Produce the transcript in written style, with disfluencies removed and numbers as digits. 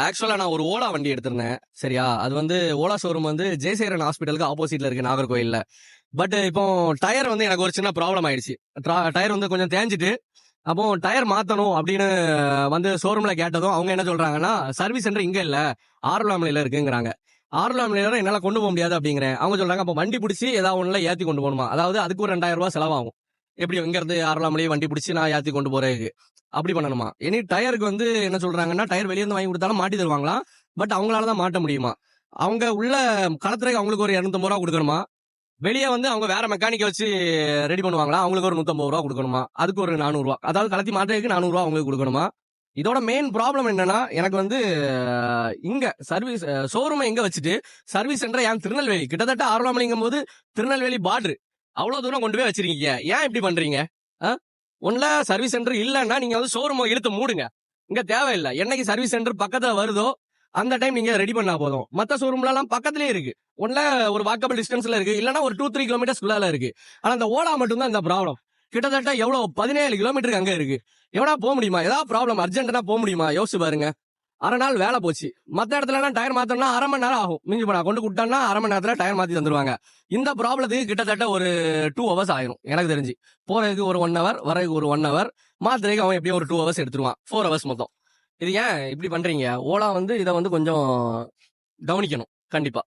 ஆக்சுவலா நான் ஒரு ஓலா வண்டி எடுத்திருந்தேன். சரியா? அது வந்து ஓலா ஷோரூம் வந்து ஜெயசேகரன் ஹாஸ்பிட்டலுக்கு ஆப்போசிட்ல இருக்கு நாகர்கோயில்ல. பட் இப்போ டயர் வந்து எனக்கு ஒரு சின்ன ப்ராப்ளம் ஆயிடுச்சு. டயர் வந்து கொஞ்சம் தேஞ்சிட்டு, அப்போ டயர் மாத்தணும் அப்படின்னு வந்து ஷோரூம்ல கேட்டதும் அவங்க என்ன சொல்றாங்கன்னா, சர்வீஸ் சென்டர் இங்க இல்ல, ஆரல்வாமலையில இருக்குங்கிறாங்க. ஆரல்வாமலையில என்னால கொண்டு போக முடியாது அப்படிங்கிறேன். அவங்க சொல்றாங்க அப்ப வண்டி பிடிச்சி ஏதாவது ஒண்ணுல ஏத்தி கொண்டு போகணுமா? அதாவது அதுக்கு ஒரு 2000 ரூபாய் செலவாகும். எப்படி இங்க இருந்து ஆரல்வாமலையை வண்டி பிடிச்சி நான் ஏத்தி கொண்டு போறதுக்கு. அப்படி பண்ணணுமா? இனி டயருக்கு வந்து என்ன சொல்றாங்கன்னா, டயர் வெளிய இருந்து வாங்கி கொடுத்தாலும் மாட்டி தருவாங்களாம். பட் அவங்களால தான் மாட்ட முடியுமா? அவங்க உள்ள களத்துறதுக்கு அவங்களுக்கு ஒரு 250 ரூபா கொடுக்கணுமா? வெளியே வந்து அவங்க வேற மெக்கானிக்க வச்சு ரெடி பண்ணுவாங்களா? அவங்களுக்கு ஒரு 150 ரூபா கொடுக்கணுமா? அதுக்கு ஒரு 400 ரூபா. அதாவது கழட்டி மாட்டுறதுக்கு 400 ரூபா அவங்களுக்கு கொடுக்கணுமா? இதோட மெயின் ப்ராப்ளம் என்னன்னா, எனக்கு வந்து இங்க சர்வீஸ் ஷோரூம் எங்க வச்சுட்டு சர்வீஸ் சென்டர் ஏன் திருநெல்வேலி கிட்டத்தட்ட ஆரலாமலிங்கும் போது திருநெல்வேலி பார்டர் அவ்வளவு தூரம் கொண்டு போய் வச்சிருக்கீங்க. ஏன் இப்படி பண்றீங்க? ஒன்ல சர்வீஸ் சென்டர் இல்லன்னா நீங்க வந்து ஷோரூம் இழுத்து மூடுங்க. இங்க தேவையில்லை. என்னைக்கு சர்வீஸ் சென்டர் பக்கத்துல வருதோ அந்த டைம் நீங்க ரெடி பண்ணா போதும். மத்த ஷோரூம்ல எல்லாம் பக்கத்திலே இருக்கு. ஒன்ல ஒரு வாக்கபிள் டிஸ்டன்ஸ்ல இருக்கு, இல்லன்னா ஒரு 2-3 கிலோமீட்டர்ஸ்குள்ள இருக்கு. ஆனா இந்த ஓலா மட்டும் தான் இந்த ப்ராப்ளம். கிட்டத்தட்ட எவ்வளவு 17 கிலோமீட்டருக்கு அங்க இருக்கு. எவனா போக முடியுமா? ஏதாவது ப்ராப்ளம் அர்ஜென்ட்னா போக முடியுமா? யோசிச்சு பாருங்க. அரை நாள் வேலை போச்சு. மத்த இடத்துல டயர் மாத்தணும்னா 1/2 மணி நேரம் ஆகும். மிஞ்சி போனா கொண்டு விட்டான்னா 1/2 மணி நேரத்துல டயர் மாத்தி தந்துருவாங்க. இந்த ப்ராப்ளத்துக்கு கிட்டத்தட்ட ஒரு 2 ஹவர்ஸ் ஆயிரும் எனக்கு தெரிஞ்சு. போறதுக்கு ஒரு 1 ஹவர், வரதுக்கு ஒரு 1 ஹவர், மாத்துறதுக்கு அவன் எப்படியும் ஒரு 2 ஹவர்ஸ் எடுத்துருவான். 4 ஹவர்ஸ் மொத்தம். இது ஏன் இப்படி பண்றீங்க? ஓலா வந்து இதை வந்து கொஞ்சம் கவனிக்கணும் கண்டிப்பா.